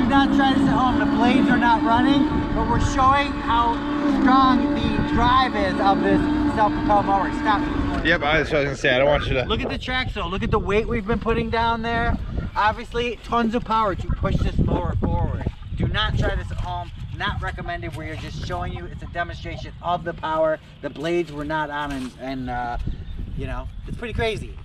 not try this at home. The blades are not running, but we're showing how strong the drive is of this self-propelled mower. Stop. Yep, I was gonna say, I don't want you to. Look at the traction, look at the weight we've been putting down there. Obviously, tons of power to push this mower forward. Do not try this at home. Not recommended. We're just showing you, it's a demonstration of the power. The blades were not on, and you know, it's pretty crazy.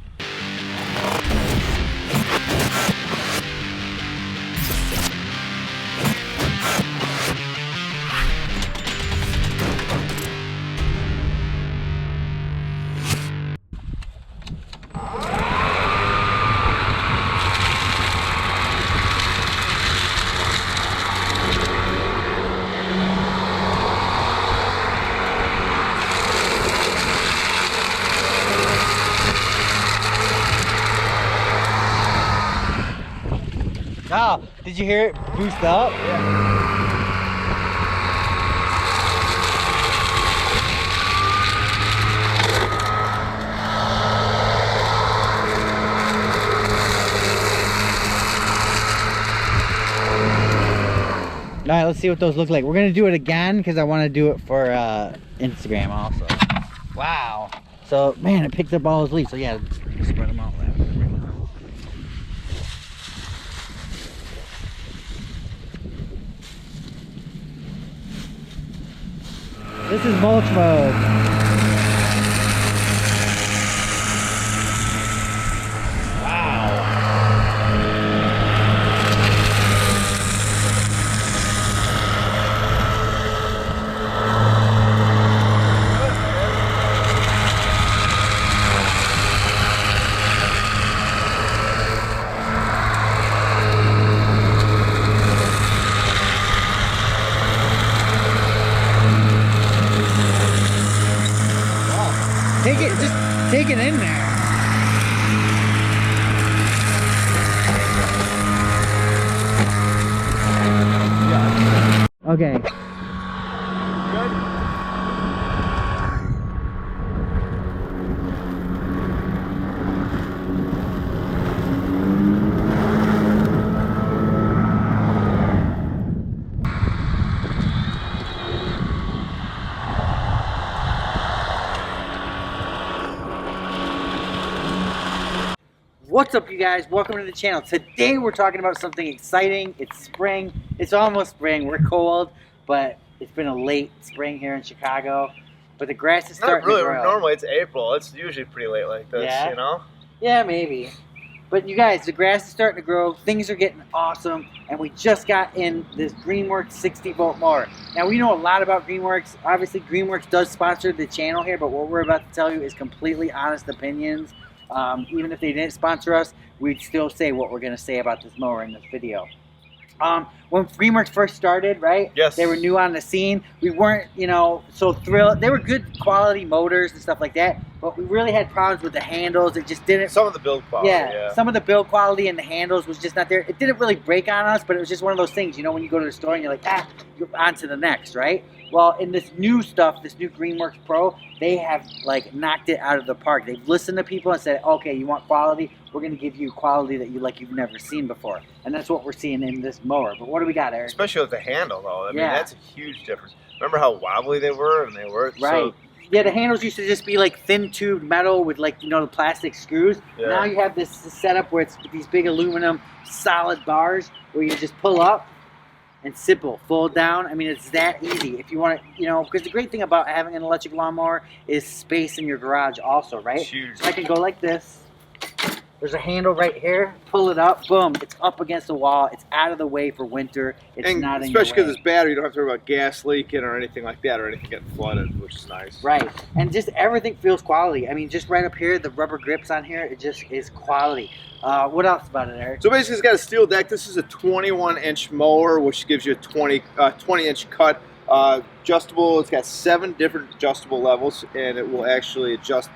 Oh, did you hear it boost up? Yeah. All right, let's see what those look like. We're gonna do it again because I want to do it for Instagram also. Wow. So, man, it picked up all those leaves. So yeah, spread them out. This is mulch mode. Wow. Take it in there. Okay. Good. What's up, you guys? Welcome to the channel. Today we're talking about something exciting. It's spring. It's almost spring. We're cold, but it's been a late spring here in Chicago. But the grass is starting to grow. Normally it's April. It's usually pretty late like this, yeah? You know? Yeah, maybe. But you guys, the grass is starting to grow. Things are getting awesome. And we just got in this GREENWORKS 60-volt mower. Now, we know a lot about GREENWORKS. Obviously, GREENWORKS does sponsor the channel here, but what we're about to tell you is completely honest opinions. Even if they didn't sponsor us, we'd still say what we're going to say about this mower in this video. When GREENWORKS first started, right? Yes. They were new on the scene. We weren't, you know, so thrilled. They were good quality motors and stuff like that, but we really had problems with the handles. It just didn't. Some of the build quality. Yeah. Some of the build quality and the handles was just not there. It didn't really break on us, but it was just one of those things, you know, when you go to the store and you're like, ah, you're on to the next, right? Well, in this new stuff, this new GREENWORKS Pro, they have like knocked it out of the park. They've listened to people and said, okay, you want quality? We're going to give you quality that you've never seen before. And that's what we're seeing in this mower. But what do we got, Eric? Especially with the handle, though. I mean, that's a huge difference. Remember how wobbly they were? And they were right. So, yeah, the handles used to just be like thin tube metal with, like, you know, the plastic screws. Yeah. Now you have this setup where it's these big aluminum solid bars where you just pull up and simple, fold down. I mean, it's that easy. If you want to, you know, because the great thing about having an electric lawnmower is space in your garage also, right? It's huge. So I can go like this. There's a handle right here. Pull it up. Boom. It's up against the wall. It's out of the way for winter. It's and not in your way. Especially because it's battery. You don't have to worry about gas leaking or anything like that, or anything getting flooded, which is nice. Right. And just everything feels quality. I mean, just right up here, the rubber grips on here, it just is quality. What else about it, Eric? So basically, it's got a steel deck. This is a 21-inch mower, which gives you a 20-inch cut. Adjustable. It's got 7 different adjustable levels, and it will actually adjust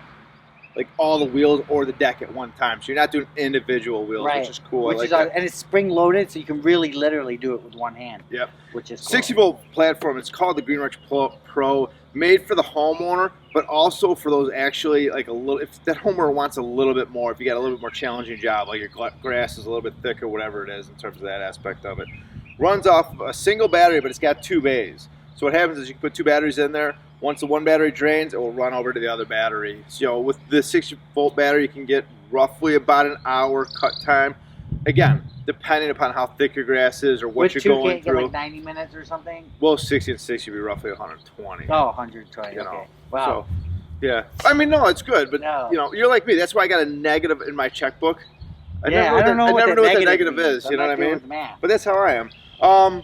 like all the wheels or the deck at one time. So you're not doing individual wheels, right, which is cool. Which is and it's spring loaded, so you can really literally do it with one hand. Yep. Which is cool. 60-volt platform. It's called the GREENWORKS Pro, made for the homeowner, but also for those actually like a little. If that homeowner wants a little bit more, if you got a little bit more challenging job, like your grass is a little bit thicker, whatever it is in terms of that aspect of it. runs off a single battery, but it's got 2 bays. So what happens is you can put 2 batteries in there. Once the one battery drains, it will run over to the other battery. So with the 60-volt battery, you can get roughly about an hour cut time. Again, depending upon how thick your grass is or what you're going through. Get like 90 minutes or something? Well, 60 and 60 would be roughly 120. Oh, 120, you know. okay. Wow. So, yeah. I mean, no, it's good, but, No. you know, you're like me. That's why I got a negative in my checkbook. I Yeah, never I don't know what the the negative means. is, you know what I I'm not good mean? with math. But that's how I am.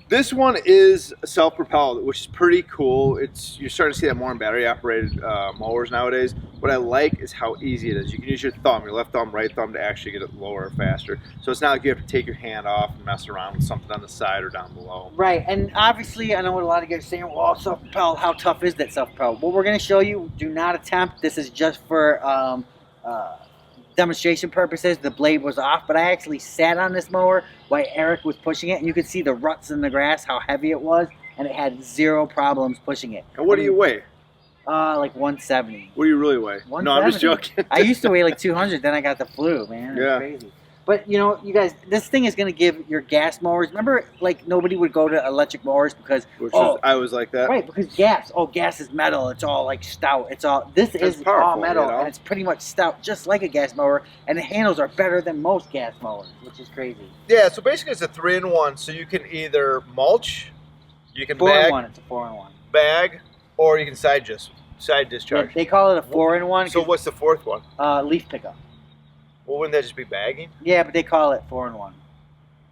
This one is self-propelled, which is pretty cool. You're starting to see that more in battery-operated mowers nowadays. What I like is how easy it is. You can use your thumb, your left thumb, right thumb, to actually get it lower or faster. So it's not like you have to take your hand off and mess around with something on the side or down below. Right, and obviously, I know what a lot of guys are saying, well, self-propelled, how tough is that self-propelled? What we're going to show you, do not attempt. This is just for demonstration purposes. The blade was off, but I actually sat on this mower while Eric was pushing it, and you could see the ruts in the grass, how heavy it was, and it had 0 problems pushing it. And what do you weigh? Like 170. What do you really weigh? No, I'm just joking. I used to weigh like 200, then I got the flu, man. It's crazy. But, you know, you guys, this thing is going to give your gas mowers, remember, like, nobody would go to electric mowers because, I was like that. Right, because gas is metal. It's all, like, stout. This is powerful, all metal, you know? and it's pretty much stout, just like a gas mower, and the handles are better than most gas mowers, which is crazy. Yeah, so basically it's a 3-in-1, so you can either mulch, you can 4-in-1, it's a 4-in-1. bag, or you can side discharge. Yeah, they call it a 4-in-1. So what's the 4th one? Leaf pickup. Well, wouldn't that just be bagging? Yeah, but they call it 4-in-1.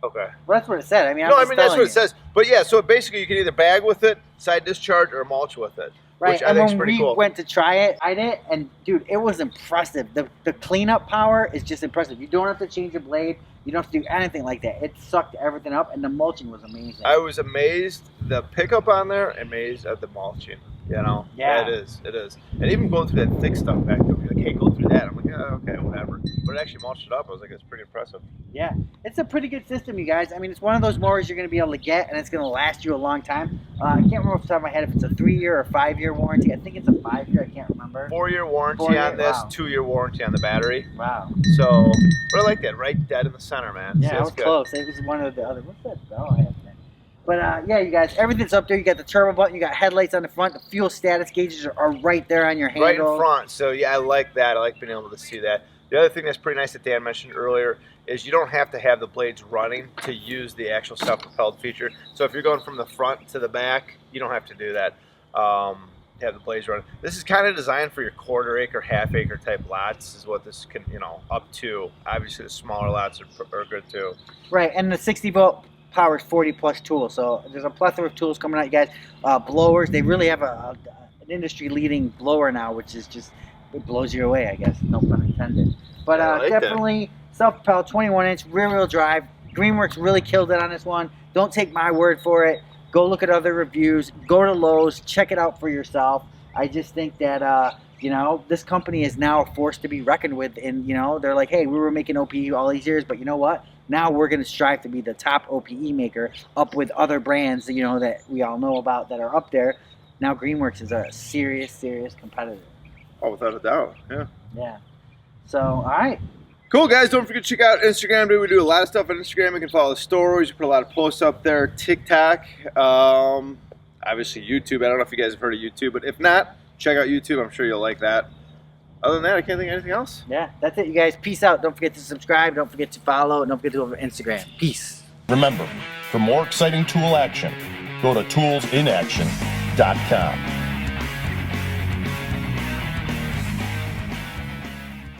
Okay. Well, that's what it said. I mean, that's what it says. But yeah, so basically you can either bag with it, side discharge, or mulch with it. Right, Which I think is pretty cool. We went to try it, I did, and dude, it was impressive. The cleanup power is just impressive. You don't have to change your blade. You don't have to do anything like that. It sucked everything up, and the mulching was amazing. I was amazed the pickup on there, amazed at the mulching. You know, yeah, it is, and even going through that thick stuff back there, like, hey, go through that. I'm like, yeah, okay, whatever. But it actually mulched it up. I was like, it's pretty impressive. Yeah, it's a pretty good system, you guys. I mean, it's one of those mowers you're going to be able to get, and it's going to last you a long time. I can't remember off the top of my head if it's a 3-year or 5-year warranty. I think it's a 5-year. I can't remember. 4-year warranty on this, wow. 2-year warranty on the battery. Wow. So, but I like that, right dead in the center, man. Yeah, so it was close. It was one of the other. What's that bell I have there? But yeah, you guys, everything's up there. You got the turbo button, you got headlights on the front. The fuel status gauges are right there on your handle. Right in front. So yeah, I like that. I like being able to see that. The other thing that's pretty nice that Dan mentioned earlier is you don't have to have the blades running to use the actual self-propelled feature. So if you're going from the front to the back, you don't have to do that. Have the blades running. This is kind of designed for your 1/4 acre, 1/2 acre type lots. Is what this can, you know, up to. Obviously, the smaller lots are good too. Right, and the 60-volt powers 40+ tools. So there's a plethora of tools coming out, you guys. Blowers, they really have an industry-leading blower now, which is just, it blows you away, I guess. No pun intended. But like definitely self-propelled, 21-inch, rear-wheel drive. GREENWORKS really killed it on this one. Don't take my word for it. Go look at other reviews. Go to Lowe's. Check it out for yourself. I just think that, you know, this company is now a force to be reckoned with. And, you know, they're like, hey, we were making OPE all these years, but you know what? Now we're going to strive to be the top OPE maker up with other brands, you know, that we all know about that are up there. Now GREENWORKS is a serious competitor. Oh, without a doubt, yeah. Yeah. So, all right. Cool, guys. Don't forget to check out Instagram. We do a lot of stuff on Instagram. You can follow the stories. We put a lot of posts up there. TikTok. Obviously, YouTube. I don't know if you guys have heard of YouTube, but if not, check out YouTube. I'm sure you'll like that. Other than that, I can't think of anything else. Yeah, that's it, you guys. Peace out. Don't forget to subscribe. Don't forget to follow. And don't forget to go over to Instagram. Peace. Remember, for more exciting tool action, go to toolsinaction.com.